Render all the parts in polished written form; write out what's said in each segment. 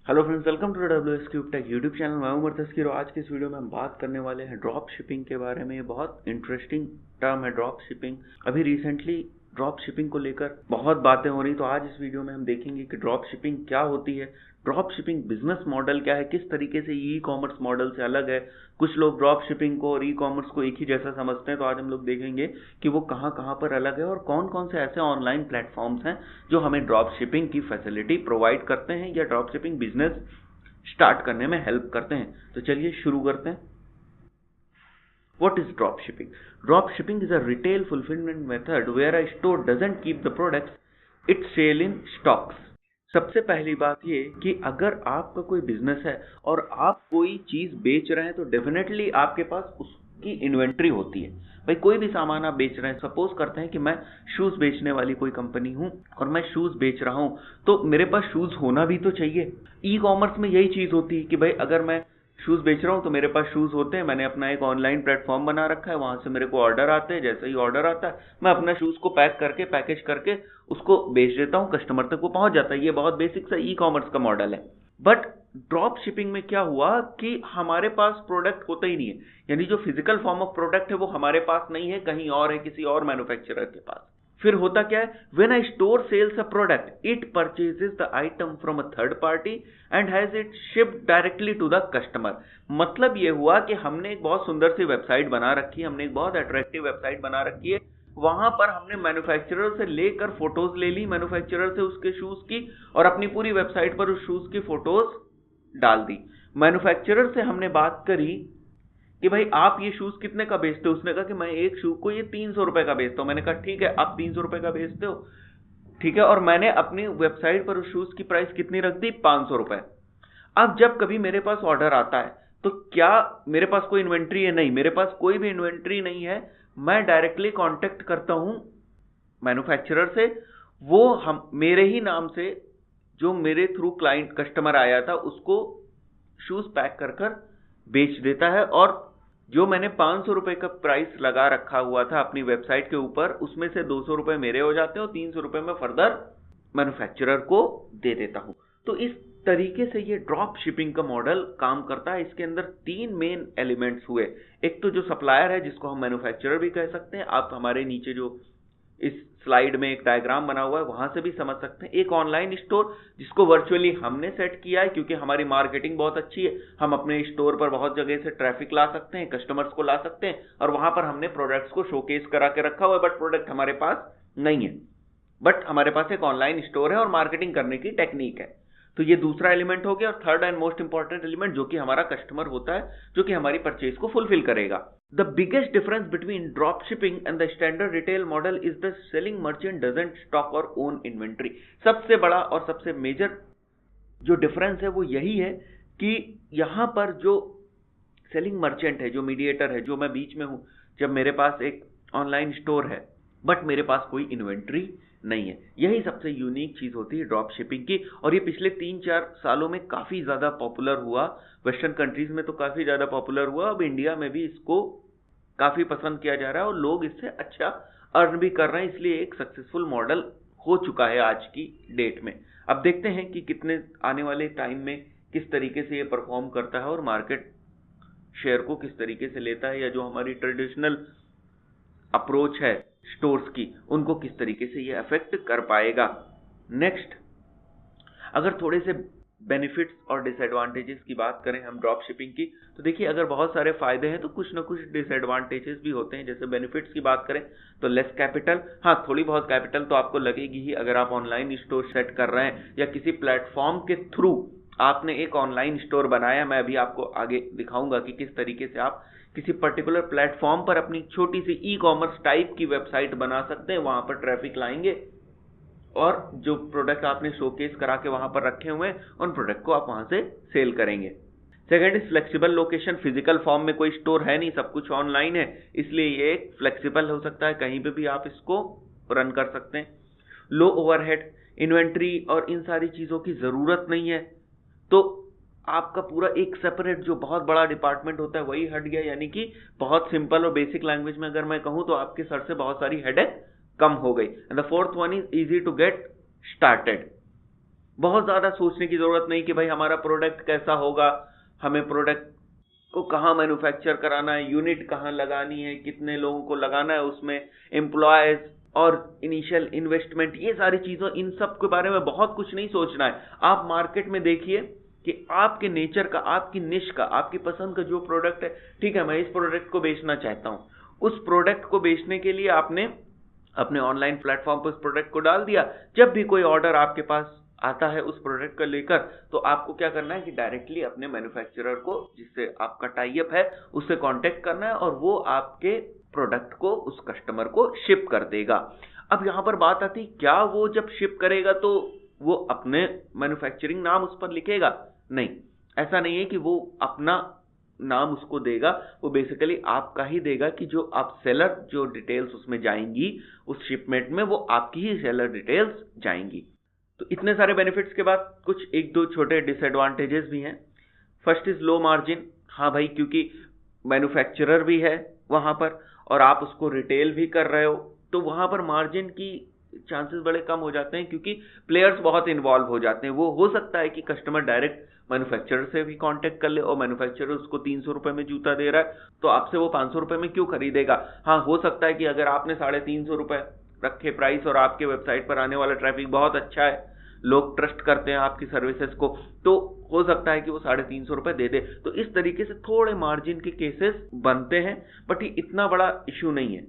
Hello friends, welcome to WsCube Tech YouTube channel. मैं हूं तस्कीर। आज के इस वीडियो में हम बात करने वाले हैं ड्रॉप शिपिंग के बारे में। ये बहुत इंटरेस्टिंग टर्म है ड्रॉप शिपिंग। अभी रिसेंटली ड्रॉप शिपिंग को लेकर बहुत बातें हो रही, तो आज इस वीडियो में हम देखेंगे कि ड्रॉप शिपिंग क्या होती है, ड्रॉप शिपिंग बिजनेस मॉडल क्या है, किस तरीके से ई कॉमर्स मॉडल से अलग है। कुछ लोग ड्रॉप शिपिंग को और ई कॉमर्स को एक ही जैसा समझते हैं, तो आज हम लोग देखेंगे कि वो कहाँ कहाँ पर अलग है और कौन कौन से ऐसे ऑनलाइन प्लेटफॉर्म्स हैं जो हमें ड्रॉप शिपिंग की फैसिलिटी प्रोवाइड करते हैं या ड्रॉप शिपिंग बिजनेस स्टार्ट करने में हेल्प करते हैं। तो चलिए शुरू करते हैं। What is drop shipping? Drop shipping is a retail fulfillment method where a store doesn't keep the products it sell in stocks. सबसे पहली बात ये कि अगर आपका कोई बिजनेस है और आप कोई चीज बेच रहे हैं तो डेफिनेटली आपके पास उसकी इन्वेंट्री होती है। भाई कोई भी सामान आप बेच रहे हैं, सपोज करते हैं कि मैं शूज बेचने वाली कोई कंपनी हूं और मैं शूज बेच रहा हूं, तो मेरे पास शूज होना भी तो चाहिए। ई कॉमर्स में यही चीज होती है कि भाई अगर मैं शूज बेच रहा हूं तो मेरे पास शूज होते हैं, मैंने अपना एक ऑनलाइन प्लेटफॉर्म बना रखा है, वहां से मेरे को ऑर्डर आते हैं। जैसे ही ऑर्डर आता है मैं अपना शूज को पैक करके पैकेज करके उसको बेच देता हूं, कस्टमर तक वो पहुंच जाता है। ये बहुत बेसिक सा ई कॉमर्स का मॉडल है। बट ड्रॉप शिपिंग में क्या हुआ कि हमारे पास प्रोडक्ट होता ही नहीं है, यानी जो फिजिकल फॉर्म ऑफ प्रोडक्ट है वो हमारे पास नहीं है, कहीं और है, किसी और मैन्युफैक्चरर के पास। फिर होता क्या है, when a store sells a product it purchases the item from a third party and has it shipped directly to the customer. मतलब ये हुआ कि हमने एक बहुत सुंदर सी वेबसाइट बना रखी है, हमने एक बहुत अट्रैक्टिव वेबसाइट बना रखी है, वहां पर हमने मैन्युफैक्चरर से लेकर फोटोज ले ली, मैन्युफैक्चरर से उसके शूज की, और अपनी पूरी वेबसाइट पर उस शूज की फोटोज डाल दी। मैन्युफैक्चरर से हमने बात करी कि भाई आप ये शूज कितने का बेचते हो। उसने कहा कि मैं एक शू को ये 300 रुपए का बेचता हूं। मैंने कहा ठीक है, आप 300 रुपए का बेचते हो, ठीक है, और मैंने अपनी वेबसाइट पर उस शूज की प्राइस कितनी रख दी, 500 रुपए। अब जब कभी मेरे पास ऑर्डर आता है तो क्या मेरे पास कोई इन्वेंट्री है? नहीं, मेरे पास कोई भी इन्वेंट्री नहीं है। मैं डायरेक्टली कांटेक्ट करता हूं मैन्युफैक्चरर से, वो हम मेरे ही नाम से, जो मेरे थ्रू क्लाइंट कस्टमर आया था, उसको शूज पैक कर कर बेच देता है। और जो मैंने 500 रुपए का प्राइस लगा रखा हुआ था अपनी वेबसाइट के ऊपर, उसमें से 200 रुपए मेरे हो जाते हैं और 300 रुपए मैं फर्दर मैन्युफैक्चरर को दे देता हूं। तो इस तरीके से ये ड्रॉप शिपिंग का मॉडल काम करता है। इसके अंदर 3 मेन एलिमेंट्स हुए। एक तो जो सप्लायर है, जिसको हम मैन्युफैक्चरर भी कह सकते हैं, आप हमारे नीचे जो इस स्लाइड में एक डायग्राम बना हुआ है वहां से भी समझ सकते हैं। एक ऑनलाइन स्टोर जिसको वर्चुअली हमने सेट किया है, क्योंकि हमारी मार्केटिंग बहुत अच्छी है, हम अपने स्टोर पर बहुत जगह से ट्रैफिक ला सकते हैं, कस्टमर्स को ला सकते हैं, और वहां पर हमने प्रोडक्ट्स को शोकेस करा के रखा हुआ है, बट प्रोडक्ट हमारे पास नहीं है, बट हमारे पास एक ऑनलाइन स्टोर है और मार्केटिंग करने की टेक्निक है। तो ये दूसरा एलिमेंट हो गया। और third and most important element जो कि हमारा कस्टमर होता है, जो कि हमारी परचेज को फुलफिल करेगा। The biggest difference between drop shipping and the standard retail model is the selling merchant doesn't stock और ओन इन्वेंट्री। सबसे बड़ा और सबसे मेजर जो डिफरेंस है वो यही है कि यहां पर जो सेलिंग मर्चेंट है, जो मीडिएटर है, जो मैं बीच में हूं, जब मेरे पास एक ऑनलाइन स्टोर है बट मेरे पास कोई इन्वेंट्री नहीं है, यही सबसे यूनिक चीज होती है ड्रॉप शिपिंग की। और ये पिछले 3-4 सालों में काफी ज्यादा पॉपुलर हुआ। वेस्टर्न कंट्रीज में तो काफी ज्यादा पॉपुलर हुआ, अब इंडिया में भी इसको काफी पसंद किया जा रहा है और लोग इससे अच्छा अर्न भी कर रहे हैं, इसलिए एक सक्सेसफुल मॉडल हो चुका है आज की डेट में। अब देखते हैं कि कितने आने वाले टाइम में किस तरीके से ये परफॉर्म करता है और मार्केट शेयर को किस तरीके से लेता है, या जो हमारी ट्रेडिशनल अप्रोच है स्टोर्स की, उनको किस तरीके से ये अफेक्ट कर पाएगा। नेक्स्ट, अगर थोड़े से बेनिफिट्स और डिसएडवांटेजेस की बात करें हम ड्रॉप शिपिंग की, तो देखिए अगर बहुत सारे फायदे हैं तो कुछ ना कुछ डिसएडवांटेजेस भी होते हैं। जैसे बेनिफिट्स की बात करें तो लेस कैपिटल, हाँ थोड़ी बहुत कैपिटल तो आपको लगेगी ही अगर आप ऑनलाइन स्टोर सेट कर रहे हैं या किसी प्लेटफॉर्म के थ्रू आपने एक ऑनलाइन स्टोर बनाया। मैं अभी आपको आगे दिखाऊंगा कि किस तरीके से आप किसी पर्टिकुलर प्लेटफॉर्म पर अपनी छोटी सी ई कॉमर्स टाइप की वेबसाइट बना सकते हैं। वहां पर ट्रैफिक लाएंगे और जो प्रोडक्ट आपने शोकेस करा के वहां पर रखे हुए हैं उन प्रोडक्ट को आप वहां से सेल करेंगे। Second is flexible location. Physical form में कोई स्टोर है नहीं, सब कुछ ऑनलाइन है, इसलिए ये फ्लेक्सिबल हो सकता है, कहीं पे भी आप इसको रन कर सकते हैं। लो ओवरहेड, इन्वेंट्री और इन सारी चीजों की जरूरत नहीं है, तो आपका पूरा एक सेपरेट जो बहुत बड़ा डिपार्टमेंट होता है वही हट गया। यानी कि बहुत सिंपल और बेसिक लैंग्वेज में अगर मैं कहूं तो आपके सर से बहुत सारी हेडेक कम हो गई। And the fourth one is easy to get started. बहुत ज़्यादा सोचने की ज़रूरत नहीं कि भाई हमारा प्रोडक्ट कैसा होगा, हमें प्रोडक्ट को कहाँ मैन्युफैक्चर कराना है, यूनिट कहाँ लगानी है, कितने लोगों को लगाना है उसमें, एम्प्लॉयज़ और इनिशियल इन्वेस्टमेंट, ये सारी चीज़ों, इन सब के बारे में बहुत कुछ नहीं सोचना है। आप मार्केट में देखिए कि आपके नेचर का, आपकी निश का, आपकी पसंद का जो प्रोडक्ट है, ठीक है मैं इस प्रोडक्ट को बेचना चाहता हूँ, उस प्रोडक्ट को बेचने के लिए आपने अपने ऑनलाइन प्लेटफॉर्म पर उस प्रोडक्ट को डाल दिया। जब भी कोई ऑर्डर आपके पास आता है उस प्रोडक्ट को लेकर, तो आपको क्या करना है कि डायरेक्टली अपने मैन्युफैक्चरर को, जिससे आपका टाई अप है, उससे कांटेक्ट करना है और वो आपके प्रोडक्ट को उस कस्टमर को शिप कर देगा। अब यहाँ पर बात आती, क्या वो जब शिप करेगा तो वो अपने मैन्युफैक्चरिंग नाम उस पर लिखेगा? नहीं, ऐसा नहीं है कि वो अपना नाम उसको देगा, वो बेसिकली आपका ही देगा कि जो आप सेलर, जो डिटेल्स उसमें जाएंगी उस शिपमेंट में, वो आपकी ही सेलर डिटेल्स जाएंगी। तो इतने सारे बेनिफिट्स के बाद कुछ एक दो छोटे डिसएडवांटेजेस भी हैं। First is low margin. हाँ भाई, क्योंकि मैन्युफैक्चरर भी है वहां पर और आप उसको रिटेल भी कर रहे हो, तो वहां पर मार्जिन की चांसेस बड़े कम हो जाते हैं, क्योंकि प्लेयर्स बहुत इन्वॉल्व हो जाते हैं। वो हो सकता है कि कस्टमर डायरेक्ट मैन्युफैक्चरर से भी कांटेक्ट कर ले और मैन्युफैक्चरर उसको 300 रुपए में जूता दे रहा है, तो आपसे वो 500 रुपए में क्यों खरीदेगा? हाँ, हो सकता है कि अगर आपने 350 रुपए रखे प्राइस और आपके वेबसाइट पर आने वाला ट्रैफिक बहुत अच्छा है, लोग ट्रस्ट करते हैं आपकी सर्विसेज को, तो हो सकता है कि वो 350 रुपए दे दे। तो इस तरीके से थोड़े मार्जिन के केसेस बनते हैं, बट ये इतना बड़ा इशू नहीं है।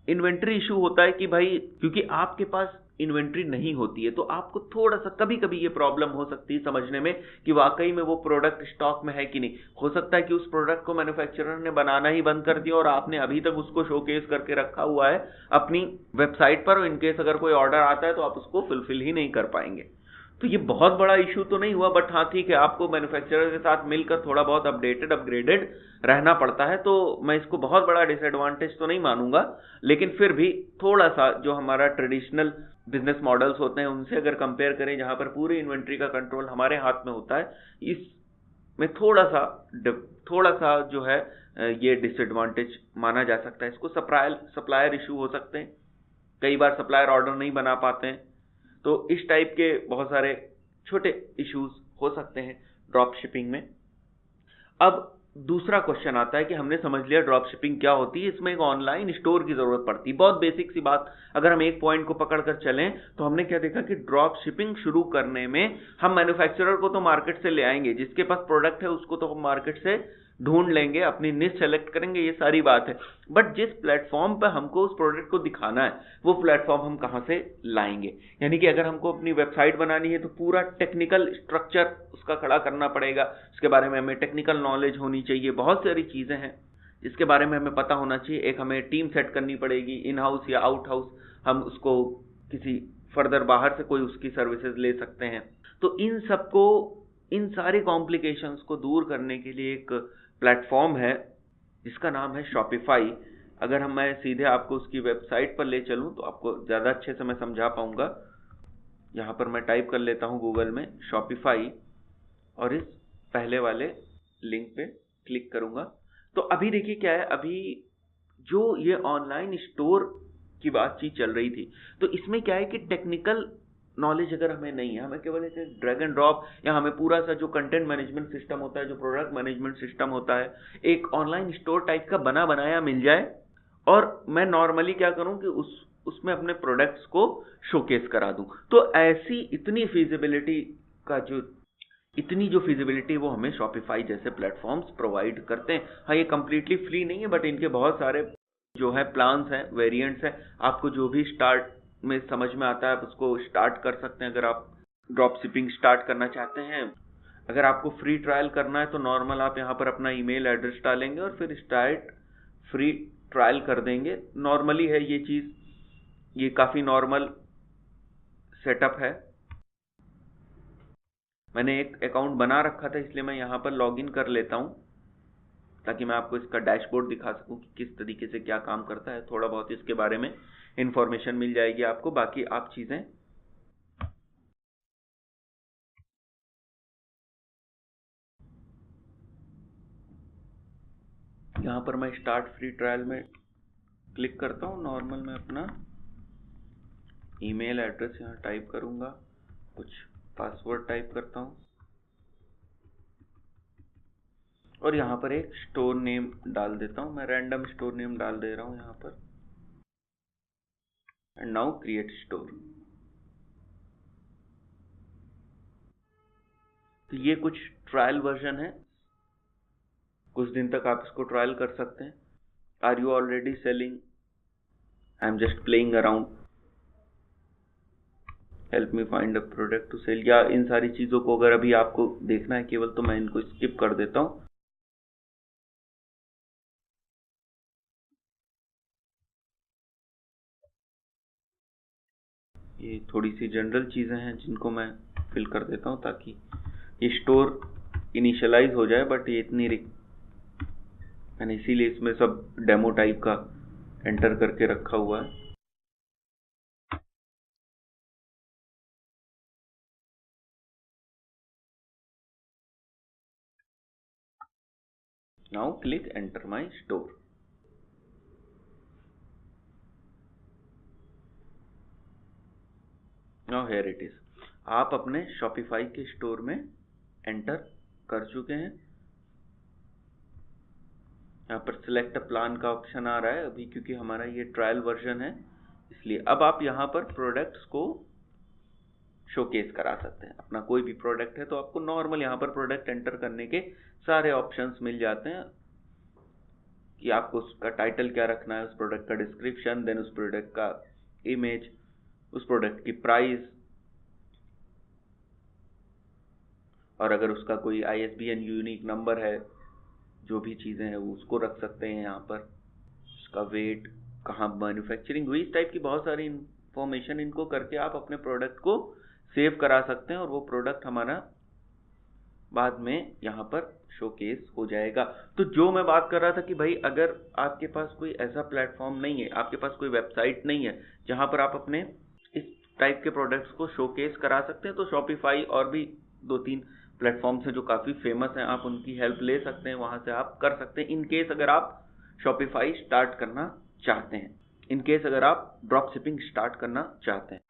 इन्वेंट्री इशू होता है कि भाई, क्योंकि आपके पास इन्वेंट्री नहीं होती है, तो आपको थोड़ा सा कभी कभी ये प्रॉब्लम हो सकती है समझने में कि वाकई में वो प्रोडक्ट स्टॉक में है कि नहीं। हो सकता है कि उस प्रोडक्ट को मैन्युफैक्चरर ने बनाना ही बंद कर दिया और आपने अभी तक उसको शोकेस करके रखा हुआ है अपनी वेबसाइट पर, और इनकेस अगर कोई ऑर्डर आता है तो आप उसको फुलफिल ही नहीं कर पाएंगे। तो ये बहुत बड़ा इशू तो नहीं हुआ, बट हाँ ठीक है, आपको मैन्युफैक्चरर के साथ मिलकर थोड़ा बहुत अपग्रेडेड रहना पड़ता है, तो मैं इसको बहुत बड़ा डिसएडवांटेज तो नहीं मानूंगा। लेकिन फिर भी थोड़ा सा जो हमारा ट्रेडिशनल बिजनेस मॉडल्स होते हैं उनसे अगर कंपेयर करें, जहां पर पूरी इन्वेंट्री का कंट्रोल हमारे हाथ में होता है, इसमें थोड़ा सा जो है ये डिसएडवांटेज माना जा सकता है। इसको सप्लायर इशू हो सकते हैं, कई बार सप्लायर ऑर्डर नहीं बना पाते हैं, तो इस टाइप के बहुत सारे छोटे इश्यूज हो सकते हैं ड्रॉप शिपिंग में। अब दूसरा क्वेश्चन आता है कि हमने समझ लिया ड्रॉप शिपिंग क्या होती है, इसमें एक ऑनलाइन स्टोर की जरूरत पड़ती है। बहुत बेसिक सी बात, अगर हम एक पॉइंट को पकड़कर चलें तो हमने क्या देखा कि ड्रॉप शिपिंग शुरू करने में हम मैन्युफैक्चरर को तो मार्केट से ले आएंगे, जिसके पास प्रोडक्ट है उसको तो हम मार्केट से ढूंढ लेंगे, अपनी निश सेलेक्ट करेंगे, ये सारी बात है। बट जिस प्लेटफॉर्म पर हमको उस प्रोडक्ट को दिखाना है, वो प्लेटफॉर्म हम कहां से लाएंगे? यानी कि अगर हमको अपनी वेबसाइट बनानी है तो पूरा टेक्निकल स्ट्रक्चर उसका खड़ा करना पड़ेगा, उसके बारे में हमें टेक्निकल नॉलेज होनी चाहिए, बहुत सारी चीजें हैं जिसके बारे में हमें पता होना चाहिए। एक हमें टीम सेट करनी पड़ेगी, इन हाउस या आउट हाउस, हम उसको किसी फर्दर बाहर से कोई उसकी सर्विसेज ले सकते हैं। तो इन सारे कॉम्प्लिकेशंस को दूर करने के लिए एक प्लेटफॉर्म है जिसका नाम है शॉपिफाई। अगर मैं सीधे आपको उसकी वेबसाइट पर ले चलूं तो आपको ज़्यादा अच्छे से मैं समझा पाऊंगा। यहाँ पर मैं टाइप कर लेता हूँ गूगल में शॉपिफाई और इस पहले वाले लिंक पे क्लिक करूंगा। तो अभी देखिए क्या है, अभी जो ये ऑनलाइन स्टोर की बातचीत चल रही थी, तो इसमें क्या है कि टेक्निकल नॉलेज अगर हमें नहीं है, हमें केवल एक ड्रैग एंड ड्रॉप या हमें पूरा सा जो कंटेंट मैनेजमेंट सिस्टम होता है, जो प्रोडक्ट मैनेजमेंट सिस्टम होता है, एक ऑनलाइन स्टोर टाइप का बना बनाया मिल जाए और मैं नॉर्मली क्या करूं कि उसमें अपने प्रोडक्ट्स को शोकेस करा दूं, तो ऐसी इतनी जो फिजिबिलिटी वो हमें शॉपिफाई जैसे प्लेटफॉर्म्स प्रोवाइड करते हैं। हाँ, ये कंप्लीटली फ्री नहीं है, बट इनके बहुत सारे जो है प्लान्स हैं, वेरिएंट्स हैं, आपको जो भी स्टार्ट में समझ में आता है आप उसको स्टार्ट कर सकते हैं। अगर आप ड्रॉप शिपिंग स्टार्ट करना चाहते हैं, अगर आपको फ्री ट्रायल करना है तो नॉर्मल आप यहाँ पर अपना ईमेल एड्रेस डालेंगे और फिर स्टार्ट फ्री ट्रायल कर देंगे। नॉर्मली है ये चीज़, ये काफ़ी नॉर्मल सेटअप है। मैंने एक अकाउंट बना रखा था इसलिए मैं यहाँ पर लॉगिन कर लेता हूँ ताकि मैं आपको इसका डैशबोर्ड दिखा सकूं कि किस तरीके से क्या काम करता है। थोड़ा बहुत इसके बारे में इंफॉर्मेशन मिल जाएगी आपको, बाकी आप चीजें यहाँ पर मैं स्टार्ट फ्री ट्रायल में क्लिक करता हूँ। नॉर्मल मैं अपना ईमेल एड्रेस यहाँ टाइप करूँगा कुछ पासवर्ड टाइप करता हूँ और यहाँ पर एक स्टोर नेम डाल देता हूँ। मैं रैंडम स्टोर नेम डाल दे रहा हूँ यहाँ पर एंड नाउ क्रिएट स्टोर। तो ये कुछ ट्रायल वर्जन है, कुछ दिन तक आप इसको ट्रायल कर सकते हैं। Are you already selling? I am just playing around, help me find a product to sell, या इन सारी चीजों को अगर अभी आपको देखना है केवल तो मैं इनको स्किप कर देता हूँ। ये थोड़ी सी जनरल चीजें हैं जिनको मैं फिल कर देता हूँ ताकि ये स्टोर इनिशियलाइज हो जाए, बट ये इतनी मैंने इसीलिए इसमें सब डेमो टाइप का एंटर करके रखा हुआ है। Now click enter my store. Now here it is. आप अपने शॉपिफाई के स्टोर में एंटर कर चुके हैं। यहाँ पर सिलेक्ट प्लान का ऑप्शन आ रहा है अभी, क्योंकि हमारा ये ट्रायल वर्जन है इसलिए। अब आप यहाँ पर प्रोडक्ट्स को शोकेस करा सकते हैं। अपना कोई भी प्रोडक्ट है तो आपको नॉर्मल यहाँ पर प्रोडक्ट एंटर करने के सारे ऑप्शंस मिल जाते हैं कि आपको उसका टाइटल क्या रखना है, उस प्रोडक्ट का डिस्क्रिप्शन, देन उस प्रोडक्ट का इमेज, उस प्रोडक्ट की प्राइस, और अगर उसका कोई ISBN यूनिक नंबर है, जो भी चीज़ें हैं उसको रख सकते हैं यहाँ पर, उसका वेट, कहाँ मैन्युफैक्चरिंग हुई, इस टाइप की बहुत सारी इंफॉर्मेशन इनको करके आप अपने प्रोडक्ट को सेव करा सकते हैं और वो प्रोडक्ट हमारा बाद में यहाँ पर शोकेस हो जाएगा। तो जो मैं बात कर रहा था कि भाई अगर आपके पास कोई ऐसा प्लेटफॉर्म नहीं है, आपके पास कोई वेबसाइट नहीं है जहाँ पर आप अपने इस टाइप के प्रोडक्ट्स को शोकेस करा सकते हैं, तो शॉपिफाई और भी 2-3 प्लेटफॉर्म्स हैं जो काफ़ी फेमस हैं, आप उनकी हेल्प ले सकते हैं, वहाँ से आप कर सकते हैं। इन केस अगर आप शॉपिफाई स्टार्ट करना चाहते हैं, इन केस अगर आप ड्रॉप शिपिंग स्टार्ट करना चाहते हैं।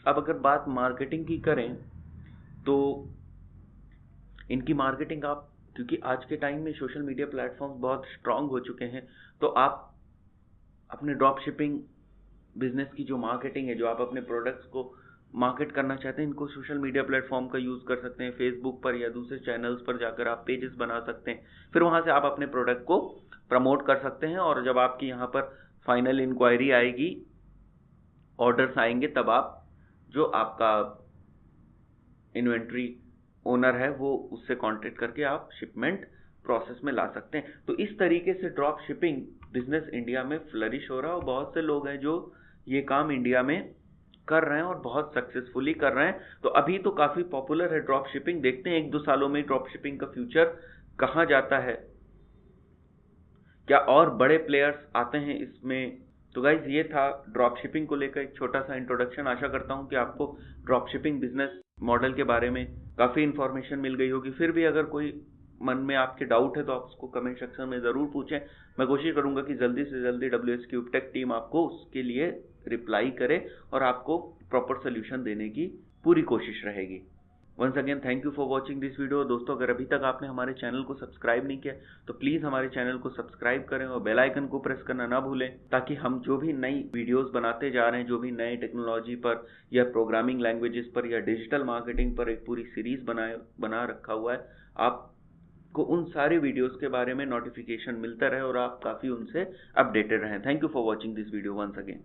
अब अगर बात मार्केटिंग की करें तो इनकी मार्केटिंग आप, क्योंकि आज के टाइम में सोशल मीडिया प्लेटफॉर्म्स बहुत स्ट्रांग हो चुके हैं, तो आप अपने ड्रॉप शिपिंग बिजनेस की जो मार्केटिंग है, जो आप अपने प्रोडक्ट्स को मार्केट करना चाहते हैं, इनको सोशल मीडिया प्लेटफॉर्म का यूज़ कर सकते हैं। फेसबुक पर या दूसरे चैनल्स पर जाकर आप पेजेस बना सकते हैं, फिर वहाँ से आप अपने प्रोडक्ट को प्रमोट कर सकते हैं, और जब आपकी यहाँ पर फाइनल इंक्वायरी आएगी, ऑर्डर्स आएंगे, तब आप जो आपका इन्वेंट्री ओनर है वो उससे कांटेक्ट करके आप शिपमेंट प्रोसेस में ला सकते हैं। तो इस तरीके से ड्रॉप शिपिंग बिजनेस इंडिया में फ्लरिश हो रहा है और बहुत से लोग हैं जो ये काम इंडिया में कर रहे हैं और बहुत सक्सेसफुली कर रहे हैं। तो अभी तो काफ़ी पॉपुलर है ड्रॉप शिपिंग, देखते हैं 1-2 सालों में ड्रॉप शिपिंग का फ्यूचर कहाँ जाता है, क्या और बड़े प्लेयर्स आते हैं इसमें। तो गाइज ये था ड्रॉप शिपिंग को लेकर एक छोटा सा इंट्रोडक्शन। आशा करता हूँ कि आपको ड्रॉप शिपिंग बिजनेस मॉडल के बारे में काफ़ी इन्फॉर्मेशन मिल गई होगी। फिर भी अगर कोई मन में आपके डाउट है तो आप उसको कमेंट सेक्शन में ज़रूर पूछें। मैं कोशिश करूँगा कि जल्दी से जल्दी WsCube Tech टीम आपको उसके लिए रिप्लाई करे और आपको प्रॉपर सोल्यूशन देने की पूरी कोशिश रहेगी। Once again thank you for watching this video. दोस्तों, अगर अभी तक आपने हमारे चैनल को सब्सक्राइब नहीं किया तो प्लीज़ हमारे चैनल को सब्सक्राइब करें और बेल आइकन को प्रेस करना ना भूलें, ताकि हम जो भी नई वीडियोस बनाते जा रहे हैं, जो भी नए टेक्नोलॉजी पर या प्रोग्रामिंग लैंग्वेजेस पर या डिजिटल मार्केटिंग पर एक पूरी सीरीज बना रखा हुआ है, आपको उन सारे वीडियोज़ के बारे में नोटिफिकेशन मिलता रहे और आप काफ़ी उनसे अपडेटेड रहें। Thank you for watching this video once again.